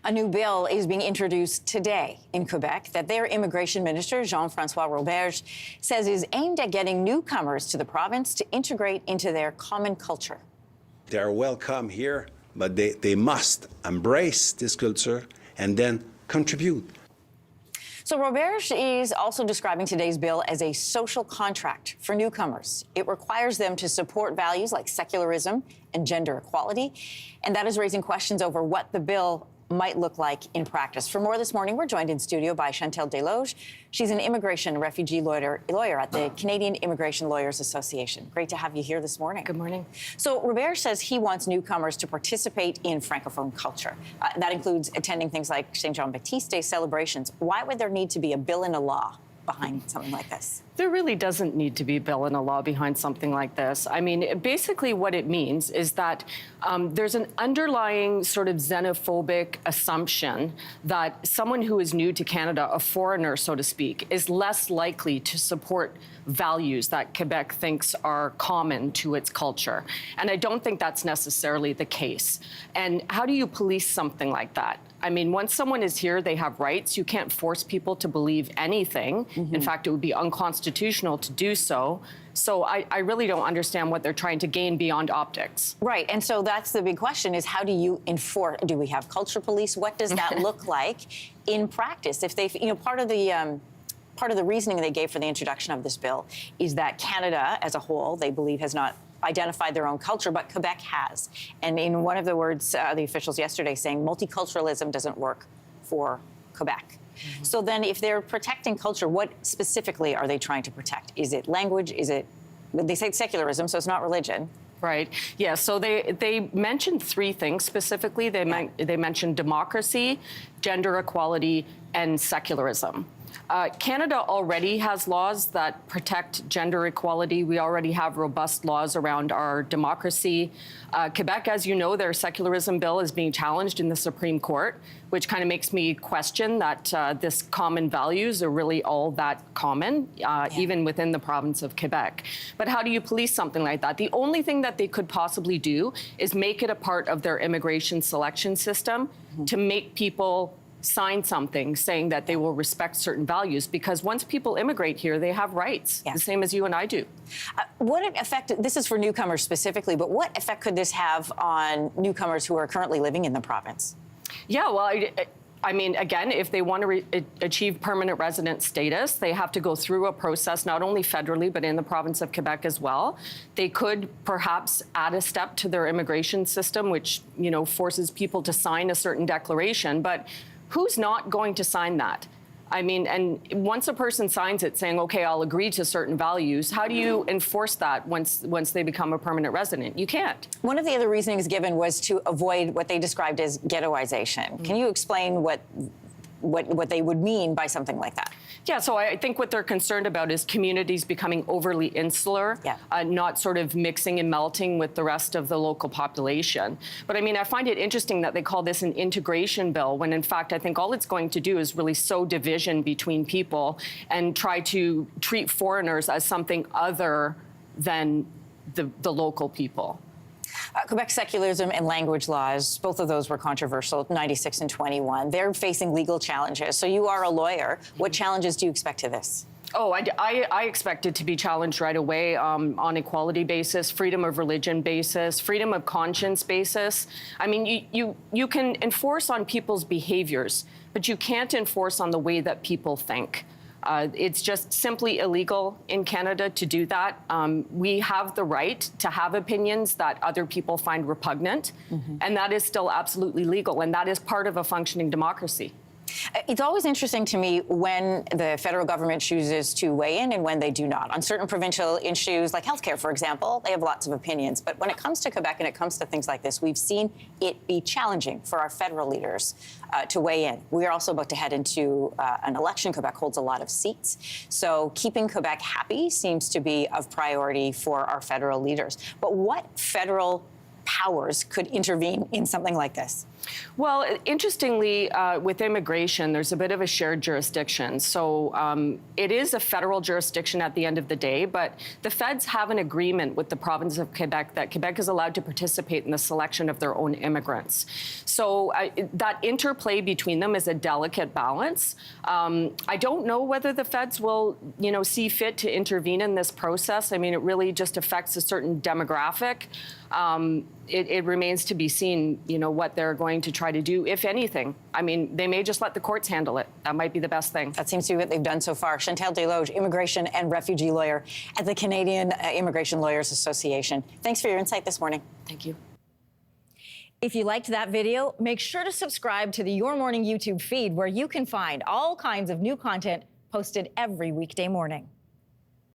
A new bill is being introduced today in Quebec that their immigration minister, Jean-François Roberge, says is aimed at getting newcomers to the province to integrate into their common culture. They're welcome here, but they must embrace this culture and then contribute. So Roberge is also describing today's bill as a social contract for newcomers. It requires them to support values like secularism and gender equality, and that is raising questions over what the bill might look like in practice. For more this morning, we're joined in studio by Chantal Deloge. She's an immigration refugee lawyer at the Canadian Immigration Lawyers Association. Great to have you here this morning. Good morning. So Roberge says he wants newcomers to participate in Francophone culture. That includes attending things like St. Jean-Baptiste Day celebrations. Why would there need to be a bill and a law behind something like this? There really doesn't need to be a bill and a law behind something like this. I mean, basically what it means is that there's an underlying sort of xenophobic assumption that someone who is new to Canada, a foreigner, so to speak, is less likely to support values that Quebec thinks are common to its culture. And I don't think that's necessarily the case. And how do you police something like that? I mean, once someone is here, they have rights. You can't force people to believe anything. In fact, it would be unconstitutional to do so. So I really don't understand what they're trying to gain beyond optics. Right, and so that's the big question is how do you enforce, do we have culture police? What does that look like in practice? If they, part of the reasoning they gave for the introduction of this bill is that Canada as a whole, they believe, has not identified their own culture, but Quebec has. And in one of the words, the officials yesterday saying multiculturalism doesn't work for Quebec. So then if they're protecting culture, what specifically are they trying to protect? Is it language? Is it, they say it's secularism, so it's not religion. Right. Yeah. So they mentioned three things specifically. They mentioned democracy, gender equality, and secularism. Canada already has laws that protect gender equality. We already have robust laws around our democracy. Quebec, as you know, their secularism bill is being challenged in the Supreme Court, which kind of makes me question that this common values are really all that common, even within the province of Quebec. But how do you police something like that? The only thing that they could possibly do is make it a part of their immigration selection system to make people sign something saying that they will respect certain values, because once people immigrate here, they have rights, the same as you and I do. What effect, this is for newcomers specifically, but what effect could this have on newcomers who are currently living in the province? Yeah, well, I mean, again, if they want to achieve permanent resident status, they have to go through a process, not only federally, but in the province of Quebec as well. They could perhaps add a step to their immigration system, which, forces people to sign a certain declaration. But who's not going to sign that? I mean, and once a person signs it saying, okay, I'll agree to certain values, how do you enforce that once they become a permanent resident? You can't. One of the other reasonings given was to avoid what they described as ghettoization. Can you explain what they would mean by something like that? Yeah, so I think what they're concerned about is communities becoming overly insular, not sort of mixing and melting with the rest of the local population. But I mean, I find it interesting that they call this an integration bill, when in fact, I think all it's going to do is really sow division between people and try to treat foreigners as something other than the local people. Quebec's secularism and language laws, both of those were controversial, 96 and 21. They're facing legal challenges. So you are a lawyer. What challenges do you expect to this? Oh, I expect it to be challenged right away on equality basis, freedom of religion basis, freedom of conscience basis. I mean, you can enforce on people's behaviors, but you can't enforce on the way that people think. It's just simply illegal in Canada to do that. We have the right to have opinions that other people find repugnant, and that is still absolutely legal, and that is part of a functioning democracy. It's always interesting to me when the federal government chooses to weigh in and when they do not. On certain provincial issues, like healthcare, for example, they have lots of opinions. But when it comes to Quebec and it comes to things like this, we've seen it be challenging for our federal leaders to weigh in. We are also about to head into an election. Quebec holds a lot of seats. So keeping Quebec happy seems to be of priority for our federal leaders. But what federal powers could intervene in something like this? Well, interestingly, with immigration, there's a bit of a shared jurisdiction. So it is a federal jurisdiction at the end of the day, but the feds have an agreement with the province of Quebec that Quebec is allowed to participate in the selection of their own immigrants. So that interplay between them is a delicate balance. I don't know whether the feds will, see fit to intervene in this process. I mean, it really just affects a certain demographic. It remains to be seen, what they're going to try to do, if anything. I mean, they may just let the courts handle it. That might be the best thing. That seems to be what they've done so far. Chantal Deloge, immigration and refugee lawyer at the Canadian Immigration Lawyers Association. Thanks for your insight this morning. Thank you. If you liked that video, make sure to subscribe to the Your Morning YouTube feed, where you can find all kinds of new content posted every weekday morning.